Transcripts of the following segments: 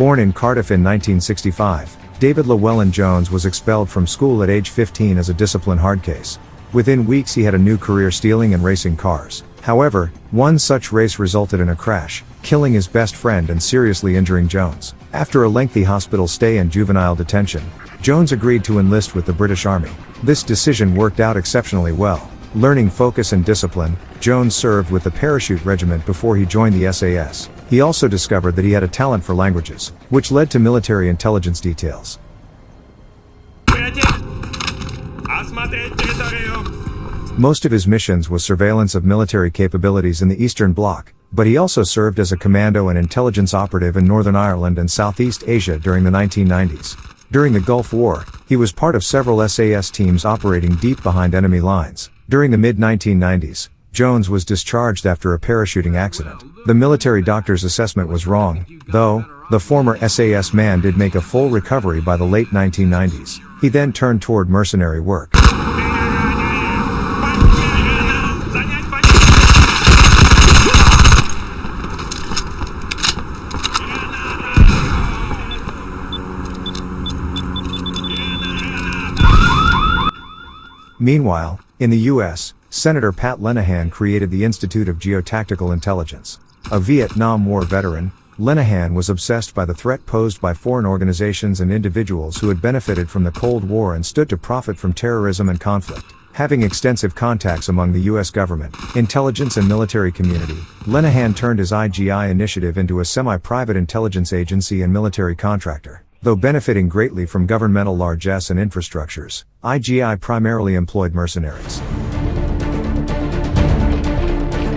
Born in Cardiff in 1965, David Llewellyn Jones was expelled from school at age 15 as a discipline hard case. Within weeks he had a new career stealing and racing cars. However, one such race resulted in a crash, killing his best friend and seriously injuring Jones. After a lengthy hospital stay and juvenile detention, Jones agreed to enlist with the British Army. This decision worked out exceptionally well. Learning focus and discipline, Jones served with the Parachute Regiment before he joined the SAS. He also discovered that he had a talent for languages, which led to military intelligence details. Most of his missions was surveillance of military capabilities in the Eastern Bloc, but he also served as a commando and intelligence operative in Northern Ireland and Southeast Asia during the 1990s. During the Gulf War, he was part of several SAS teams operating deep behind enemy lines. During the mid-1990s, Jones was discharged after a parachuting accident. The military doctor's assessment was wrong, though. The former SAS man did make a full recovery by the late 1990s. He then turned toward mercenary work. Meanwhile, in the U.S., Senator Pat Lenihan created the Institute of Geotactical Intelligence. A Vietnam War veteran, Lenihan was obsessed by the threat posed by foreign organizations and individuals who had benefited from the Cold War and stood to profit from terrorism and conflict. Having extensive contacts among the U.S. government, intelligence and military community, Lenihan turned his I.G.I initiative into a semi-private intelligence agency and military contractor. Though benefiting greatly from governmental largesse and infrastructures, I.G.I primarily employed mercenaries.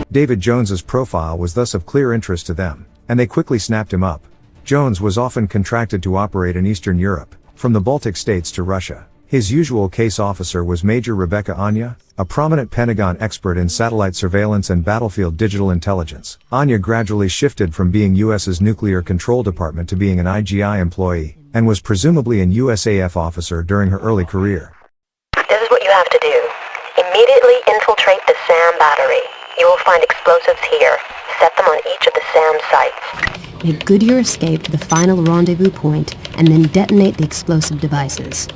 David Jones's profile was thus of clear interest to them, and they quickly snapped him up. Jones was often contracted to operate in Eastern Europe, from the Baltic states to Russia. His usual case officer was Major Rebecca Anya, a prominent Pentagon expert in satellite surveillance and battlefield digital intelligence. Anya gradually shifted from being US's nuclear control department to being an I.G.I employee, and was presumably an USAF officer during her early career. This is what you have to do. Immediately infiltrate the SAM battery. You will find explosives here. Set them on each of the SAM sites. Make good your escape to the final rendezvous point, and then detonate the explosive devices.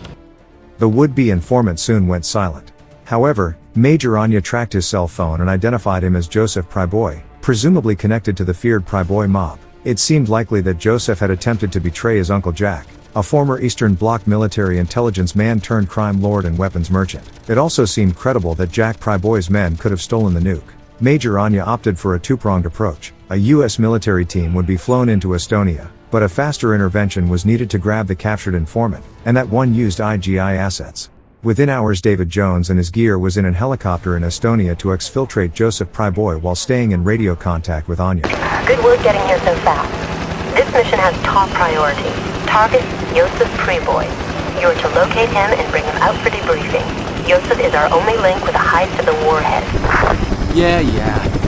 The would-be informant soon went silent. However, Major Anya tracked his cell phone and identified him as Joseph Pryboy, presumably connected to the feared Pryboy mob. It seemed likely that Joseph had attempted to betray his uncle Jack, a former Eastern Bloc military intelligence man turned crime lord and weapons merchant. It also seemed credible that Jack Pryboy's men could have stolen the nuke. Major Anya opted for a two-pronged approach. A U.S. military team would be flown into Estonia, but a faster intervention was needed to grab the captured informant, and that one used I.G.I assets. Within hours David Jones and his gear was in a helicopter in Estonia to exfiltrate Joseph Pryboy while staying in radio contact with Anya. Good work getting here so fast. This mission has top priority. Target Joseph Pryboy. You are to locate him and bring him out for debriefing. Joseph is our only link with a heist of the warhead. Yeah.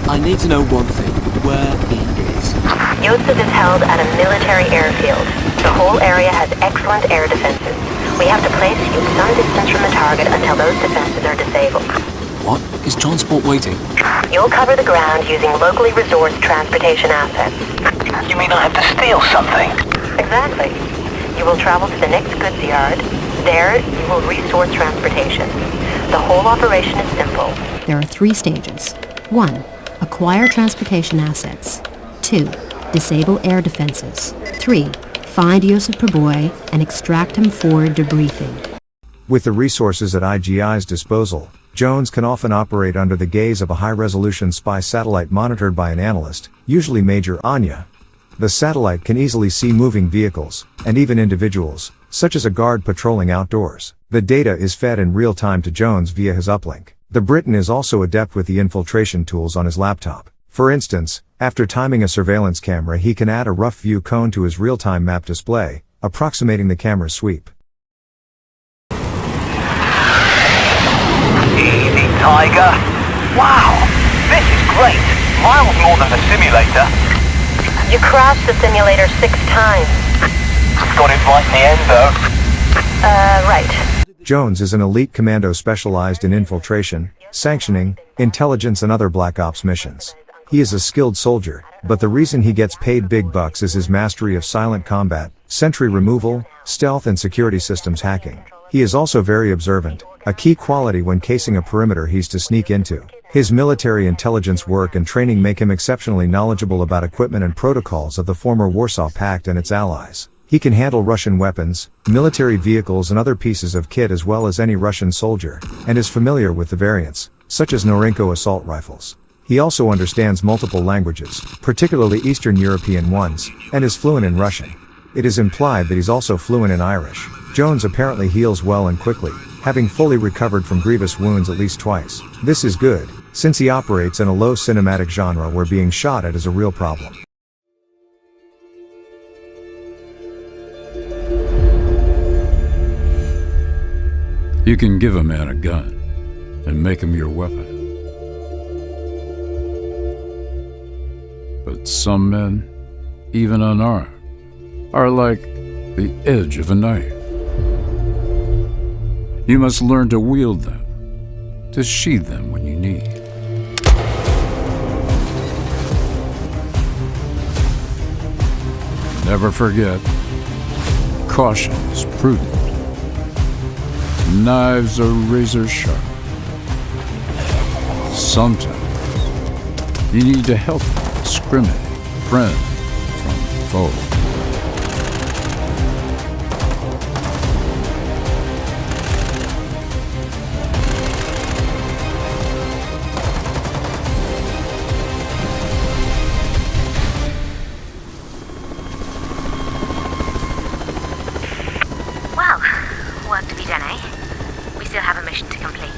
I need to know one thing. Where he is. Joseph is held at a military airfield. The whole area has excellent air defenses. We have to place you some distance from the target until those defenses are disabled. What? Is transport waiting? You'll cover the ground using locally resourced transportation assets. You mean I have to steal something? Exactly. You will travel to the next goods yard. There, you will resource transportation. The whole operation is simple. There are 3 stages. 1. Acquire transportation assets. 2. Disable air defenses. 3. Find Joseph Pryboy and extract him for debriefing. With the resources at I.G.I's disposal, Jones can often operate under the gaze of a high-resolution spy satellite monitored by an analyst, usually Major Anya. The satellite can easily see moving vehicles, and even individuals, such as a guard patrolling outdoors. The data is fed in real time to Jones via his uplink. The Briton is also adept with the infiltration tools on his laptop. For instance, after timing a surveillance camera he can add a rough view cone to his real-time map display, approximating the camera's sweep. Easy, Tiger. Wow, this is great. Miles more than the simulator. You crashed the simulator 6 times. Got it right in the end, though. Right. Jones is an elite commando specialized in infiltration, sanctioning, intelligence and other Black Ops missions. He is a skilled soldier, but the reason he gets paid big bucks is his mastery of silent combat, sentry removal, stealth and security systems hacking. He is also very observant, a key quality when casing a perimeter he's to sneak into. His military intelligence work and training make him exceptionally knowledgeable about equipment and protocols of the former Warsaw Pact and its allies. He can handle Russian weapons, military vehicles and other pieces of kit as well as any Russian soldier, and is familiar with the variants, such as Norinco assault rifles. He also understands multiple languages, particularly Eastern European ones, and is fluent in Russian. It is implied that he's also fluent in Irish. Jones apparently heals well and quickly, having fully recovered from grievous wounds at least twice. This is good, since he operates in a low cinematic genre where being shot at is a real problem. You can give a man a gun and make him your weapon. But some men, even unarmed, are like the edge of a knife. You must learn to wield them, to sheathe them when you need. Never forget, caution is prudent. Knives are razor sharp. Sometimes you need to help discriminate friend from foe. Well, work to be done, eh? We still have a mission to complete.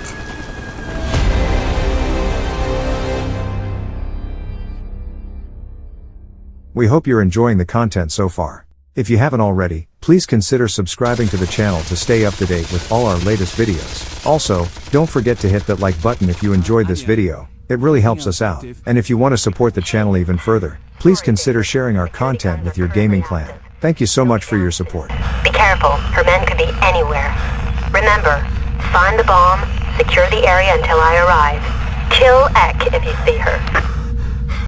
We hope you're enjoying the content so far. If you haven't already, please consider subscribing to the channel to stay up to date with all our latest videos. Also, don't forget to hit that like button if you enjoyed this video. It really helps us out. And if you want to support the channel even further, please consider sharing our content with your gaming clan. Thank you so much for your support. Be careful, her men could be anywhere. Remember, find the bomb, secure the area until I arrive. Kill Ek if you see her.